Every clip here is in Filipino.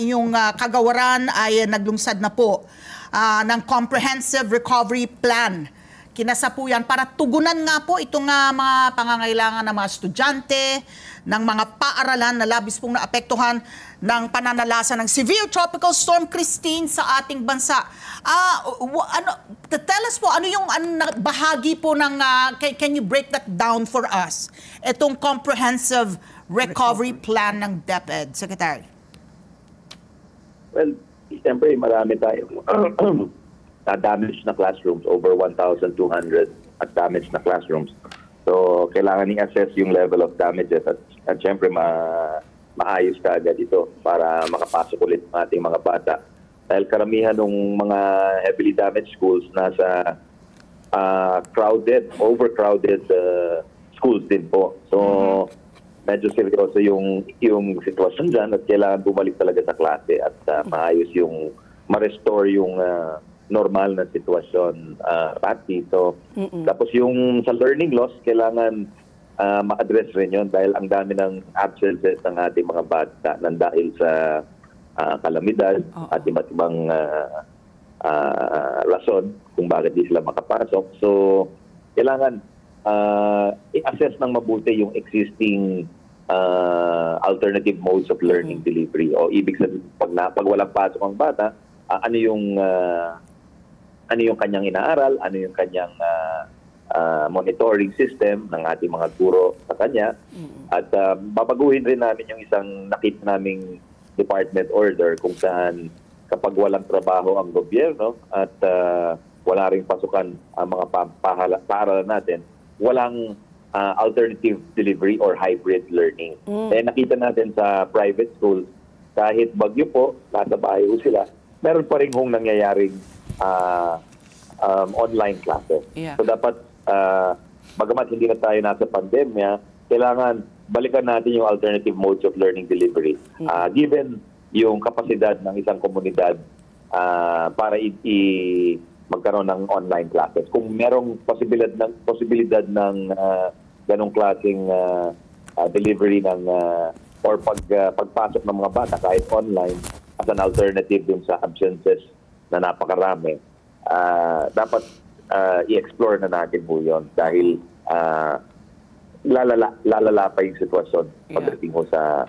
inyong kagawaran ay naglungsad na po ng Comprehensive Recovery Plan. Kinasa po yan para tugunan nga po itong mga pangangailangan ng mga estudyante, ng mga paaralan na labis pong naapektuhan ng pananalasa ng severe tropical storm Christine sa ating bansa. Tell us po, ano yung bahagi po ng, can you break that down for us? Itong Comprehensive Recovery Plan ng DepEd, Secretary. Well, siyempre marami tayong damage na classrooms, over 1,200 at damage na classrooms. So, kailangan i-assess yung level of damages at siyempre maayos ka agad ito para makapasok ulit ng ating mga bata. Dahil karamihan ng mga heavily damaged schools nasa overcrowded schools din po. So, medyo seryoso yung sitwasyon dyan at kailangan bumalik talaga sa klase at maayos yung ma-restore yung normal na sitwasyon pati. So, tapos yung sa learning loss, kailangan ma-address rin yun dahil ang dami ng absences ng ating mga bata nang dahil sa kalamidad at iba't ibang rason kung bakit di sila makapasok. So, kailangan i-assess ng mabuti yung existing alternative modes of learning delivery. O ibig sabihin, pag walang pasok ang bata, ano yung kanyang inaaral, ano yung kanyang monitoring system ng ating mga guro sa kanya. At babaguhin rin namin yung isang nakita naming department order kung saan kapag walang trabaho ang gobyerno at wala ring pasukan ang mga paaralan natin, walang alternative delivery or hybrid learning. Kaya nakita natin sa private schools, kahit bagyo po, nasa bahay po sila, meron pa rin hong nangyayaring online classes. Yeah. So dapat, bagamat hindi na tayo nasa pandemya, kailangan balikan natin yung alternative modes of learning delivery. Given yung kapasidad ng isang komunidad para magkaroon ng online classes. Kung merong posibilidad ng ganong klaseng delivery ng or pagpasok ng mga bata kahit online as an alternative dun sa absences na napakarami, dapat i-explore na natin po yun dahil lalala pa yung sitwasyon pagdating mo sa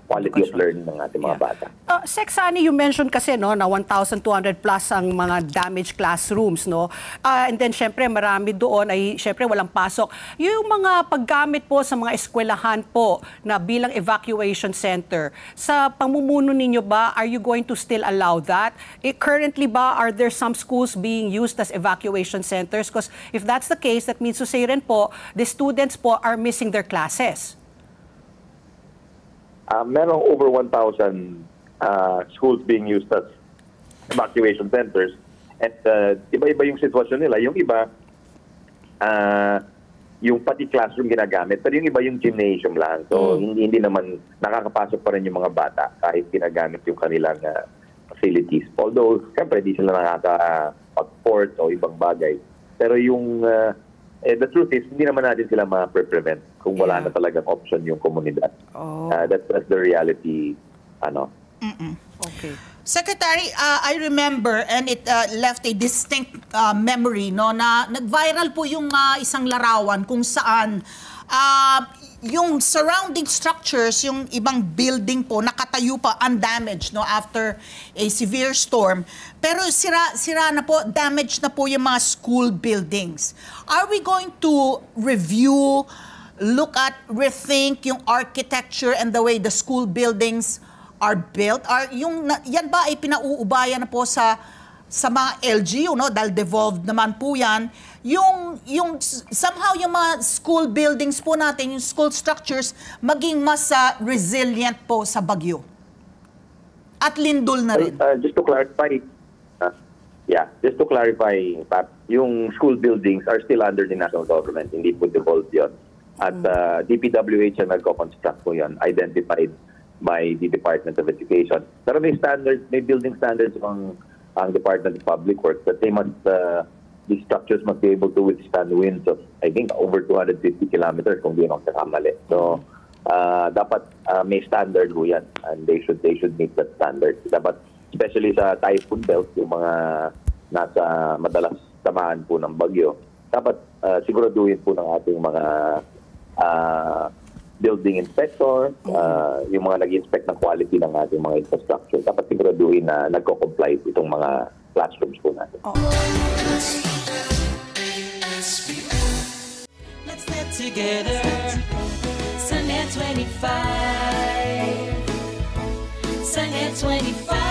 quality of learning ng ating mga bata. Sec, Sani, you mentioned kasi no, na 1,200 plus ang mga damaged classrooms. No? And then, syempre, marami doon ay, syempre, walang pasok. Yung mga paggamit po sa mga eskwelahan po na bilang evacuation center, sa pamumuno ninyo ba, are you going to still allow that? Currently ba, are there some schools being used as evacuation centers? Because if that's the case, that means to say rin po, the students po are missing their classes. Merong over 1,000 schools being used as evacuation centers. At iba-iba yung sitwasyon nila. Yung iba, yung pati classroom ginagamit, pero yung iba yung gymnasium lang. So, hindi naman nakakapasok pa rin yung mga bata kahit ginagamit yung kanilang facilities. Although, siyempre, di sila nakakapag-sport o ibang bagay. Pero yung the truth is, hindi naman natin sila ma-prevent kung wala na talagang option yung komunidad. That's the reality. Okay. Secretary, I remember, and it left a distinct memory, no, na nag-viral po yung isang larawan kung saan yung surrounding structures, yung ibang building po, nakatayo pa, undamaged, no, after a severe storm. Pero sira na po, damaged na po yung mga school buildings. Are we going to review, look at, rethink yung architecture and the way the school buildings are built? Yan ba ay pinauubaya na po sa mga LGU, no? Dahil devolved naman po yan. Somehow yung mga school buildings po natin, yung school structures, maging mas resilient po sa bagyo. At lindol na rin. Just to clarify, Pat, yung school buildings are still under the national government. Hindi po devolved yun. At DPWH ang nagko-construct po yun, identified by the Department of Education. Pero may standards, may building standards ang Department of Public Works that they must, these structures must be able to withstand winds of, I think, over 250 kilometers kung di ako nagkakamali. So, dapat may standard ho yan, and they should meet that standard. Dapat, especially sa typhoon belt, yung mga nasa madalas samahan po ng bagyo, dapat siguraduhin po ng ating mga building inspector, yung mga nag-inspect ng quality ng ating mga infrastructure, dapat siguraduhin na nagko-comply itong mga classrooms po natin. Let's get together. Sunnet 25. Sunnet 25.